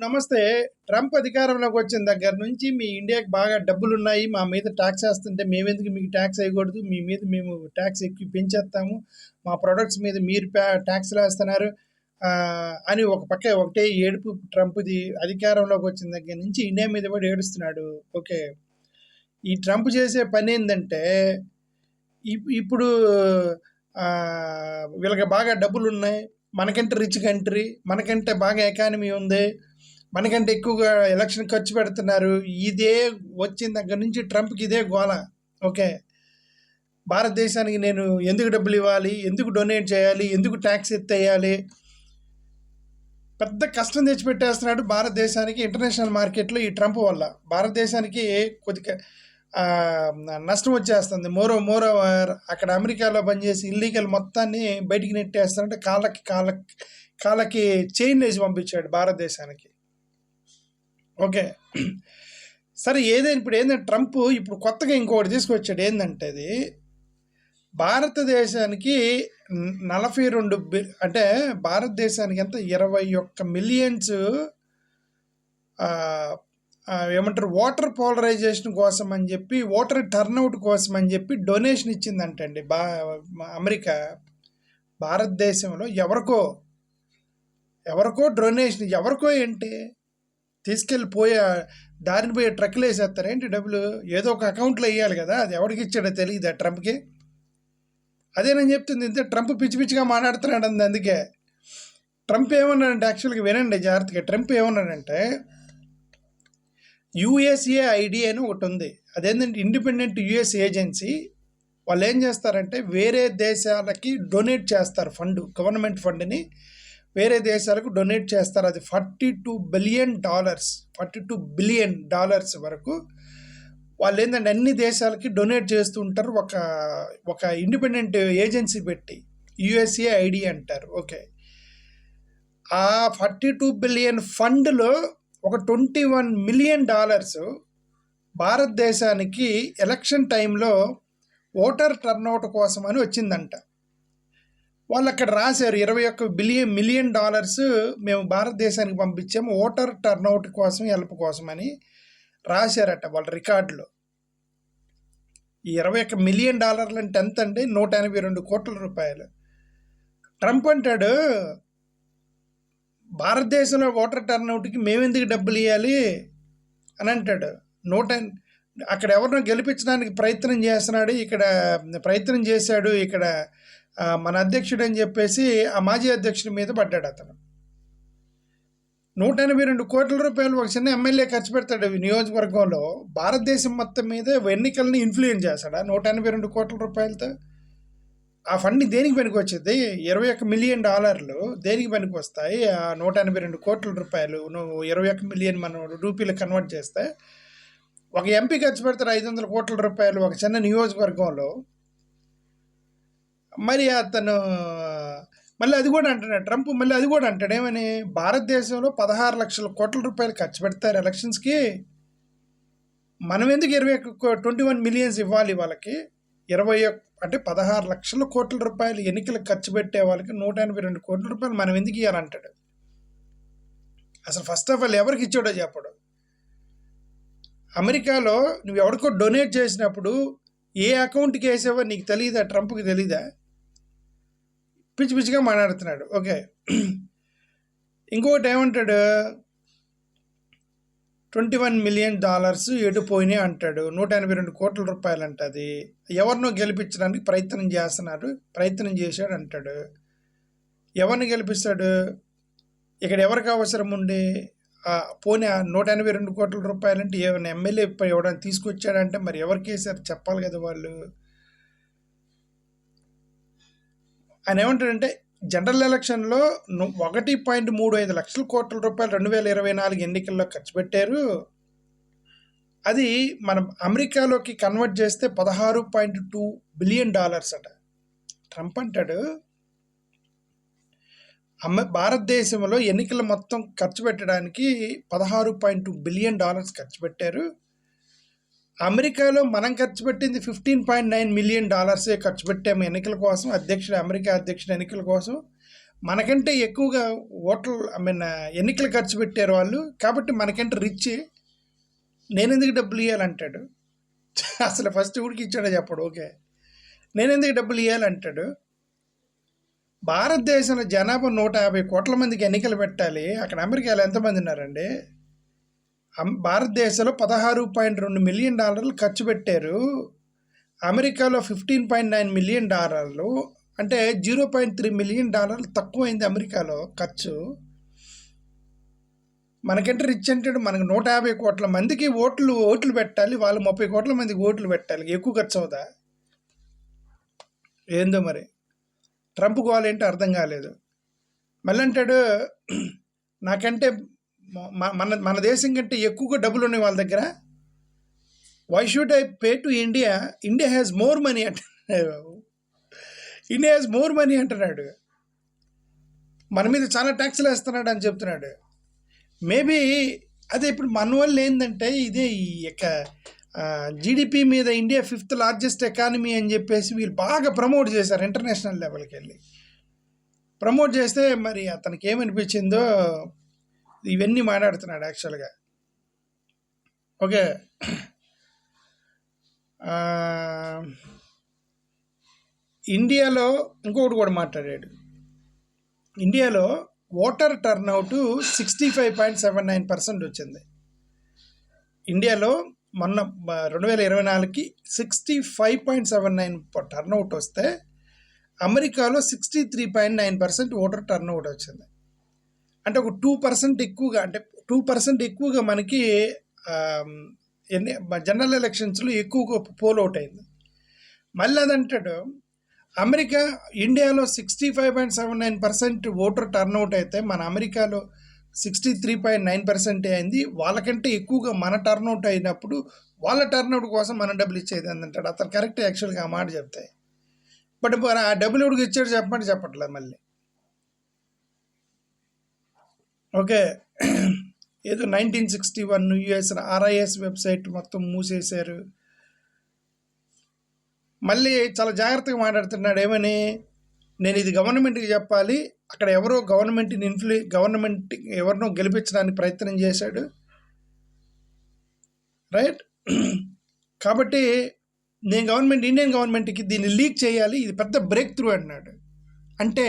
నమస్తే. ట్రంప్ అధికారంలోకి వచ్చిన దగ్గర నుంచి మీ ఇండియాకి బాగా డబ్బులున్నాయి. మా మీద టాక్స్ ఏస్తుంటే మేమెందుకు మీకు టాక్స్ ఎయకూడదు. మీ మీద మేము టాక్స్ ఎక్కువ పెంచేస్తాము. మా ప్రొడక్ట్స్ మీద మీరు టాక్స్‌లేస్తున్నారు. అని ఒక పక్క ఒకటే ఏడుపు ట్రంప్‌ది. అధికారంలోకి వచ్చిన దగ్గర నుంచి ఇండియా మీద పడి ఏడుస్తున్నాడు. ఓకే. ఈ ట్రంప్ చేసే పనేందంటే ఇప్పుడు వీళ్ళకి బాగా డబ్బులున్నాయి. మనకంటే రిచ్ కంట్రీ. మనకంటే బాగా ఎకానమీ ఉంది. మనకంటే ఎక్కువగా ఎలక్షన్ ఖర్చు పెడుతున్నారు. ఇదే వచ్చిన దగ్గర నుంచి ట్రంప్‌కి ఇదే గోల. ఓకే. భారతదేశానికి నేను ఎందుకు డబ్బులు ఇవ్వాలి? ఎందుకు డొనేట్ చేయాలి? ఎందుకు ట్యాక్స్ ఎత్తేయాలి? పెద్ద కష్టం తెచ్చిపెట్టేస్తున్నాడు భారతదేశానికి ఇంటర్నేషనల్ మార్కెట్‌లో ఈ ట్రంప్ వల్ల. భారతదేశానికి కొద్దిగా నష్టం వచ్చేస్తుంది. మోరోవర్ అక్కడ అమెరికాలో పనిచేసి ఇల్లీగల్ మొత్తాన్ని బయటికి నెట్టేస్తారంటే కాళ్ళకి చైన్ వేసి పంపించాడు భారతదేశానికి. ఓకే. సరే, ఇప్పుడు ఏంటంటే ట్రంప్ ఇప్పుడు కొత్తగా ఇంకొకటి తీసుకొచ్చాడు. ఏంటంటే అది భారతదేశానికి 42 అంటే భారతదేశానికి ఎంత 21 మిలియన్స్ ఏమంటారు ఓటర్ పోలరైజేషన్ కోసం అని చెప్పి, ఓటర్ టర్న్అవుట్ కోసం అని చెప్పి డొనేషన్ ఇచ్చిందంటండి అమెరికా. భారతదేశంలో ఎవరికో డొనేషన్, ఎవరికో ఏంటి తీసుకెళ్ళిపోయే దారిని పోయే ట్రక్కులు వేసేస్తారేంటి డబ్బులు? ఏదో ఒక అకౌంట్లో వేయాలి కదా. అది ఎవరికి ఇచ్చాడో తెలియదా ట్రంప్కి? అదే నేను చెప్తుంది. ఇంతే ట్రంప్ పిచ్చిగా మాట్లాడుతున్నాడు అంది. అందుకే ట్రంప్ ఏమన్నాడంటే, యాక్చువల్గా వినండి జాగ్రత్తగా. ట్రంప్ ఏమన్నాడంటే USAID అని ఒకటి ఉంది. అదేంటంటే ఇండిపెండెంట్ యుఎస్ ఏజెన్సీ. వాళ్ళు ఏం చేస్తారంటే వేరే దేశాలకి డొనేట్ చేస్తారు ఫండ్, గవర్నమెంట్ ఫండ్ని వేరే దేశాలకు డొనేట్ చేస్తారు. అది $42 బిలియన్ వరకు వాళ్ళు ఏంటంటే అన్ని దేశాలకి డొనేట్ చేస్తూ ఉంటారు. ఒక ఇండిపెండెంట్ ఏజెన్సీ పెట్టి USAID అంటారు. ఓకే. ఆ $42 బిలియన్ ఫండ్లో ఒక $21 మిలియన్ భారతదేశానికి ఎలక్షన్ టైంలో ఓటర్ టర్న్అవుట్ కోసం అని వచ్చిందంట. వాళ్ళు అక్కడ రాశారు $21 మిలియన్ మేము భారతదేశానికి పంపించాము ఓటర్ టర్న్అవుట్ కోసం, హెల్ప్ కోసం అని రాశారట వాళ్ళ రికార్డులో. ఈ $21 మిలియన్ అంటే ఎంత అండి? 182 కోట్ల రూపాయలు. ట్రంప్ అంటాడు భారతదేశంలో ఓటర్ టర్న్అవుట్కి మేమెందుకు డబ్బులు ఇవ్వాలి అని అంటాడు. అక్కడ ఎవరినో గెలిపించడానికి ప్రయత్నం చేశాడు ఇక్కడ మన అధ్యక్షుడు అని చెప్పేసి ఆ మాజీ అధ్యక్షుడి మీద పడ్డాడు అతను. 182 కోట్ల రూపాయలు ఒక చిన్న ఎమ్మెల్యే ఖర్చు పెడతాడు నియోజకవర్గంలో. భారతదేశం మొత్తం మీద ఎన్నికల్ని ఇన్ఫ్లుయెన్స్ చేస్తాడా 182 కోట్ల రూపాయలతో? ఆ ఫండ్ దేనికి పనికి వచ్చేది? $21 మిలియన్ దేనికి పనికి వస్తాయి? ఆ 182 కోట్ల రూపాయలు నువ్వు 21 మిలియన్ మన రూపీలు కన్వర్ట్ చేస్తే ఒక ఎంపీ ఖర్చు పెడతారు 500 కోట్ల రూపాయలు ఒక చిన్న నియోజకవర్గంలో. మరి అతను మళ్ళీ అది కూడా అంటున్నాడు ట్రంప్. మళ్ళీ అది కూడా అంటాడు ఏమని, భారతదేశంలో 16 లక్షల కోట్ల రూపాయలు ఖర్చు పెడతారు ఎలక్షన్స్కి, మనం ఎందుకు 21 మిలియన్స్ ఇవ్వాలి వాళ్ళకి? 16 లక్షల కోట్ల రూపాయలు ఎన్నికలకు ఖర్చు పెట్టే వాళ్ళకి 182 కోట్ల రూపాయలు మనం ఎందుకు ఇవ్వాలంటాడు? అసలు ఫస్ట్ ఆఫ్ ఆల్ ఎవరికి ఇచ్చాడో చెప్పడు. అమెరికాలో నువ్వు ఎవరికో డొనేట్ చేసినప్పుడు ఏ అకౌంట్కి వేసావో నీకు తెలియదా? ట్రంప్కి తెలీదా? పిచ్చిగా మాట్లాడుతున్నాడు. ఓకే. ఇంకొకటి ఏమంటాడు, $21 మిలియన్ ఎటు పోయినాయి అంటాడు. 182 కోట్ల రూపాయలు అంట. అది ఎవరినో గెలిపించడానికి ప్రయత్నం చేశాడు అంటాడు. ఎవరిని గెలిపిస్తాడు? ఇక్కడ ఎవరికి అవసరం ఉండి పోనీ 182 కోట్ల రూపాయలు అంటే ఏమైనా ఎమ్మెల్యే ఎవడైనా తీసుకొచ్చాడంటే మరి ఎవరికి వేసారు చెప్పాలి కదా వాళ్ళు. ఆయన ఏమంటాడంటే జనరల్ ఎలక్షన్లో 1.35 లక్షల కోట్ల రూపాయలు 2024 ఎన్నికల్లో ఖర్చు పెట్టారు. అది మనం అమెరికాలోకి కన్వర్ట్ చేస్తే $16.2 బిలియన్ అట. ట్రంప్ అంటాడు భారతదేశంలో ఎన్నికలు మొత్తం ఖర్చు పెట్టడానికి $16.2 బిలియన్ ఖర్చు పెట్టారు. అమెరికాలో మనం ఖర్చు పెట్టింది $15.9 మిలియన్ ఖర్చు పెట్టాము ఎన్నికల కోసం, అమెరికా అధ్యక్షుడు ఎన్నికల కోసం. మనకంటే ఎక్కువగా ఓట్లు ఎన్నికలు ఖర్చు పెట్టారు వాళ్ళు, కాబట్టి మనకంటే రిచ్, నేనెందుకు డబ్బులు ఇవ్వాలంటాడు. అసలు ఫస్ట్ ఊరికి ఇచ్చాడో చెప్పడు. ఓకే, నేనెందుకు డబ్బులు ఇవ్వాలంటాడు. భారతదేశంలో జనాభా 150 కోట్ల మందికి ఎన్నికలు పెట్టాలి. అక్కడ అమెరికాలో ఎంతమంది ఉన్నారండి? భారతదేశంలో $16.2 మిలియన్ ఖర్చు పెట్టారు. అమెరికాలో $15.9 మిలియన్, అంటే $0.3 మిలియన్ తక్కువైంది అమెరికాలో ఖర్చు. మనకంటే రిచ్ అంటాడు. మనకు 150 కోట్ల మందికి ఓట్లు పెట్టాలి, వాళ్ళు 30 కోట్ల మందికి ఓట్లు పెట్టాలి. ఎక్కువ ఖర్చు అవుదా ఏందో మరి. ట్రంప్ గోల్ ఏంటో అర్థం కాలేదు. మళ్ళీ అంటాడు నాకంటే మన దేశం కంటే ఎక్కువగా డబ్బులు ఉన్నాయి వాళ్ళ దగ్గర. Why should I pay to India? India has more money అంటున్నాడు. ఇండియా హ్యాస్ మోర్ మనీ అంటున్నాడు. మన మీద చాలా ట్యాక్స్లు వేస్తున్నాడు అని చెప్తున్నాడు. మేబీ అదే ఇప్పుడు మన వల్ల ఏంటంటే ఇదే ఈ యొక్క జీడిపి మీద ఇండియా 5th లార్జెస్ట్ ఎకానమీ అని చెప్పేసి వీళ్ళు బాగా ప్రమోట్ చేశారు. ఇంటర్నేషనల్ లెవెల్కి వెళ్ళి ప్రమోట్ చేస్తే మరి అతనికి ఏమనిపించిందో ఇవన్నీ మాట్లాడుతున్నాడు యాక్చువల్గా. ఓకే, ఇండియాలో ఇంకొకటి కూడా మాట్లాడాడు. ఇండియాలో ఓటర్ టర్న్అవుట్ 65.79% వచ్చింది. ఇండియాలో మొన్న 2024కి 65.79 టర్న్అవుట్ వస్తే అమెరికాలో 63.9% ఓటర్ టర్న్అవుట్ వచ్చింది. అంటే ఒక 2% ఎక్కువగా, అంటే 2% ఎక్కువగా మనకి జనరల్ ఎలక్షన్స్లో ఎక్కువగా పోల్ అవుట్ అయింది. మళ్ళీ అదంటాడు ఇండియాలో 65.79% ఓటర్ టర్న్అవుట్ అయితే మన అమెరికాలో 63.9% అయింది. వాళ్ళకంటే ఎక్కువగా మన టర్న్అవుట్ అయినప్పుడు వాళ్ళ టర్న్అవుట్ కోసం మనం డబ్బులు ఇచ్చేది అంటాడు. అతను కరెక్ట్ యాక్చువల్గా ఆ మాట చెప్తాయి. బట్ ఆ డబ్బులు ఎవరికి ఇచ్చాడు చెప్పట్లేదు మళ్ళీ. ఓకే, ఏదో 1961 యుఎస్ RIS వెబ్సైట్ మొత్తం మూసేశారు. మళ్ళీ చాలా జాగ్రత్తగా మాట్లాడుతున్నాడు. ఏమని? నేను ఇది గవర్నమెంట్కి చెప్పాలి. అక్కడ ఎవరో గవర్నమెంట్ ఎవరినో గెలిపించడానికి ప్రయత్నం చేశాడు, రైట్? కాబట్టి నేను ఇండియన్ గవర్నమెంట్కి దీన్ని లీక్ చేయాలి, ఇది పెద్ద బ్రేక్ త్రూ అన్నాడు. అంటే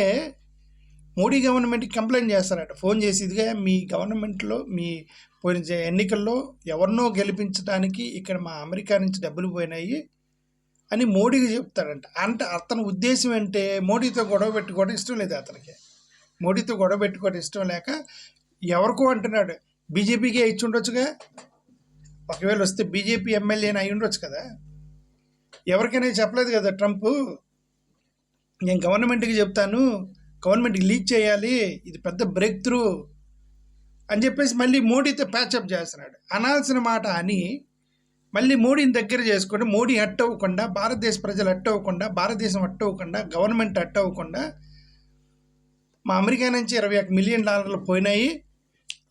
మోడీ గవర్నమెంట్కి కంప్లైంట్ చేస్తారట ఫోన్ చేసి, ఇదిగా మీ గవర్నమెంట్లో మీ పోయిన ఎన్నికల్లో ఎవరినో గెలిపించడానికి ఇక్కడ మా అమెరికా నుంచి డబ్బులు పోయినాయి అని మోడీకి చెప్తాడంట. అంటే అతని ఉద్దేశం అంటే మోడీతో గొడవ పెట్టుకోవడం ఇష్టం లేదు అతనికి. మోడీతో గొడవ పెట్టుకోవడం ఇష్టం లేక ఎవరికో అంటున్నాడు. బీజేపీకే ఇచ్చి ఉండొచ్చుగా, ఒకవేళ వస్తే బీజేపీ ఎమ్మెల్యేని అయి ఉండొచ్చు కదా. ఎవరికైనా చెప్పలేదు కదా ట్రంప్, నేను గవర్నమెంట్కి చెప్తాను, గవర్నమెంట్కి లీక్ చేయాలి, ఇది పెద్ద బ్రేక్ త్రూ అని చెప్పేసి మళ్ళీ మోడీతో ప్యాచప్ చేస్తున్నాడు. అనాల్సిన మాట అని మళ్ళీ మోడీని దగ్గర చేసుకొని, మోడీ హట్ అవ్వకుండా, భారతదేశ ప్రజలు హట్ అవ్వకుండా, భారతదేశం హట్ అవ్వకుండా, గవర్నమెంట్ హట్ అవ్వకుండా, మా అమెరికా నుంచి $21 మిలియన్ పోయినాయి,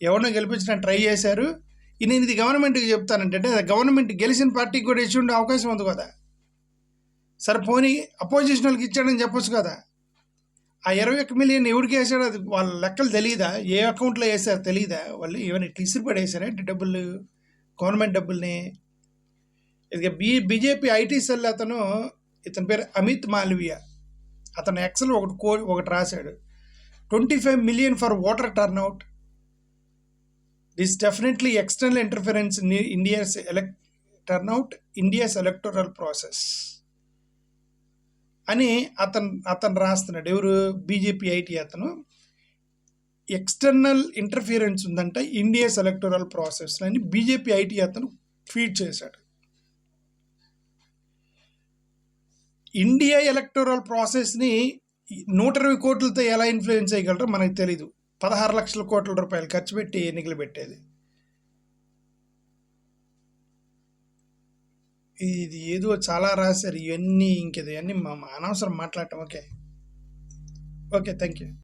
ఎవరినో గెలిపించడానికి ట్రై చేశారు, నేను ఇది గవర్నమెంట్కి చెప్తానంటే గవర్నమెంట్ గెలిచిన పార్టీకి కూడా ఇచ్చి ఉండే అవకాశం ఉంది కదా. సరే పోనీ అపోజిషన్ వాళ్ళకి ఇచ్చాడని చెప్పొచ్చు కదా. ఆ 21 మిలియన్ ఎవరికి వేసాడో అది వాళ్ళ లెక్కలు తెలియదా? ఏ అకౌంట్లో వేసారో తెలియదా? వాళ్ళు ఏమైనా ఇట్లా ఇసురు పడేసారా అంటే డబ్బులు, గవర్నమెంట్ డబ్బుల్ని? ఇక బీజేపీ ఐటీ సెల్ ఇతని పేరు అమిత్ మాల్వియా, అతను ఎక్సెల్ ఒకటి రాశాడు. 25 million for voter turnout, this definitely external interference in India's electoral process అని అతను రాస్తున్నాడు. ఎవరు? బీజేపీ ఐటీ అతను. ఎక్స్టర్నల్ ఇంటర్ఫియరెన్స్ ఉందంట ఇండియాస్ ఎలక్టోరల్ ప్రాసెస్ అని బీజేపీ ఐటీ అతను ట్వీట్ చేశాడు. ఇండియా ఎలక్టోరల్ ప్రాసెస్ని 120 కోట్లతో ఎలా ఇన్ఫ్లుయెన్స్ చేయగలరో మనకు తెలీదు. 16 లక్షల కోట్ల రూపాయలు ఖర్చు పెట్టి ఎన్నికలు పెట్టేది. ఇది ఏదో చాలా రాశారు ఇవన్నీ. ఇవన్నీ అనవసరం మాట్లాడటం. Okay, thank you.